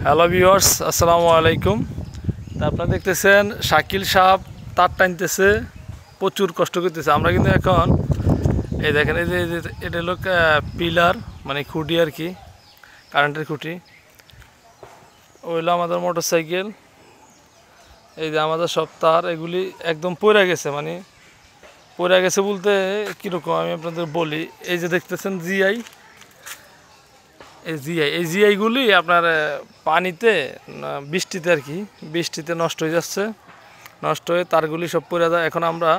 Hello viewers, আসসালামু আলাইকুম। তা আপনারা দেখতেছেন শাকিল সাহেব তার টানতেছে, প্রচুর কষ্ট করতেছে। আমরা কিন্তু এখন এই দেখেন, এই যে এটা হলো পিলার, মানে খুঁটি আর কি, কারেন্টের খুঁটি। ওইলো আমাদের মোটর সাইকেল, এই যে আমাদের সব তার এগুলি একদম পড়ে গেছে। মানে পড়ে গেছে বলতে কীরকম আমি আপনাদের বলি। এই যে দেখতেছেন জিআই, এই জিআইগুলি আপনার পানিতে, বৃষ্টিতে আর কি, বৃষ্টিতে নষ্ট হয়ে যাচ্ছে। নষ্ট হয়ে তারগুলি সব পড়ে যায়। এখন আমরা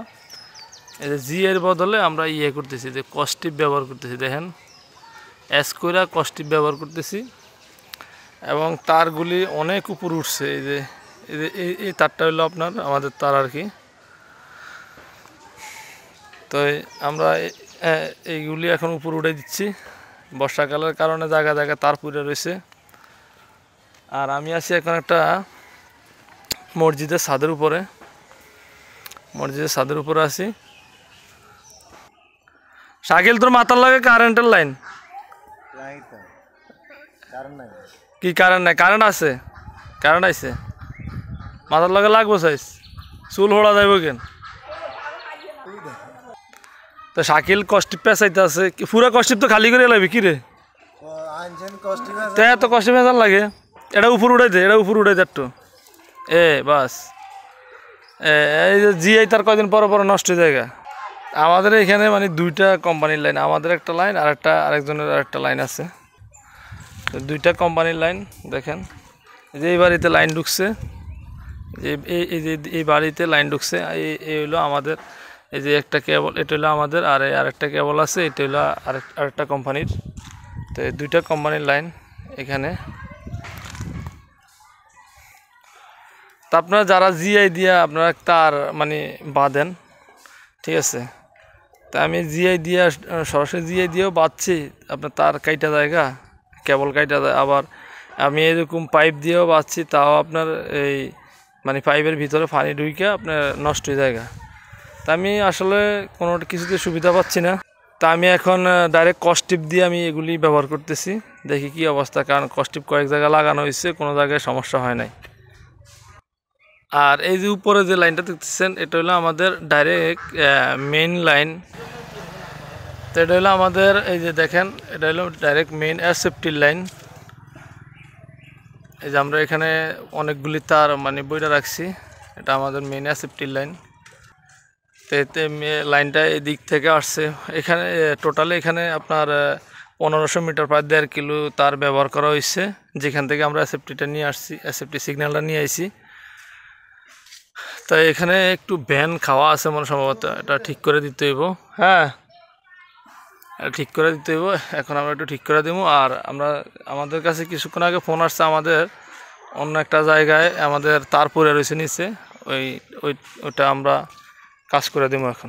এই যে জিআইয়ের বদলে আমরা করতেছি, যে কস্টিপ ব্যবহার করতেছি। দেখেন, কইরা কস্টিপ ব্যবহার করতেছি এবং তারগুলি অনেক উপর উঠছে। এই যে এই তারটা হলো আপনার আমাদের তার আর কি। তো আমরা এইগুলি এখন উপর উঠে দিচ্ছি। বর্ষাকালের কারণে জায়গা জায়গা তার পুড়ে রয়েছে। আর আমি আছি এখন একটা মসজিদের ছাদের উপরে, আছি। শাকিল, তোর মাথার লাগে কারেন্টের লাইন? কি কারেন্ট নাই? কারেন্ট আছে, কারেন্ট আছে, মাথার লাগে লাগবো সাইজ, চুল হোড়া যাইব কেন? তো শাকিল কষ্টিপ পেঁচাইতে আছে, পুরা কষ্টিপ তো খালি করে লাগবে কি রে? তো কষ্টিপ পেঁচার লাগে, এটা উপর উঠাই দে, একটু। বাস, এই যে জিআই তার কয়দিন পর পর নষ্ট হয়ে যায়। আমাদের এখানে মানে দুইটা কোম্পানির লাইন, আমাদের একটা লাইন আর আরেকজনের আরেকটা লাইন আছে। তো দুইটা কোম্পানির লাইন। দেখেন, এই যে এই বাড়িতে লাইন ঢুকছে, এই যে এই বাড়িতে লাইন ঢুকছে। এই হলো আমাদের, এই যে একটা কেবল, এটা হলো আমাদের, আর আরেকটা কেবল আছে, এটা হলো আরেকটা কোম্পানির। তো এই দুইটা কোম্পানির লাইন এখানে। তা আপনারা যারা জিআই দিয়া আপনারা তার মানে বাঁধেন, ঠিক আছে। তা আমি জিআই দিয়া, সরাসরি জিআই দিয়েও বাঁধছি, আপনার তার কাইটা জায়গা, কেবল কাইটা যায়। আবার আমি এরকম পাইপ দিয়েও বাঁধছি, তাও আপনার এই মানে পাইপের ভিতরে পানি ঢুকে আপনার নষ্ট হয়ে যায়। তা আমি আসলে কোনো কিছুতে সুবিধা পাচ্ছি না। তা আমি এখন ডাইরেক্ট কস্টিপ দিয়ে আমি এগুলি ব্যবহার করতেছি, দেখি কি অবস্থা। কারণ কস্টিপ কয়েক জায়গায় লাগানো হয়েছে, কোনো জায়গায় সমস্যা হয় নাই। আর এই যে উপরে যে লাইনটা দেখতেছেন, এটা হলো আমাদের ডাইরেক্ট মেইন লাইন। তো এটা হলো আমাদের, এই যে দেখেন, এটা হলো ডাইরেক্ট মেইন এয়ার সেফটির লাইন। এই যে আমরা এখানে অনেকগুলি তার মানে বইটা রাখছি, এটা আমাদের মেইন এয়ার সেফটির লাইন। তো এতে লাইনটা এই দিক থেকে আসছে। এখানে টোটালি এখানে আপনার 1500 মিটার, প্রায় 1.5 কিলো তার ব্যবহার করা হয়েছে, যেখান থেকে আমরা সেফটিটা নিয়ে আসছি, সেফটি সিগন্যালটা নিয়ে আসছি। তাই এখানে একটু ভ্যান খাওয়া আছে মনে সম্ভবত, এটা ঠিক করে দিতে হইব। হ্যাঁ, ঠিক করে দিতে হইব। এখন আমরা একটু ঠিক করে দেবো। আর আমাদের কাছে কিছুক্ষণ আগে ফোন আসছে, আমাদের অন্য একটা জায়গায় আমাদের তার পরে রয়েছে নিচে, ওইটা আমরা কাজ করে দেবো এখন।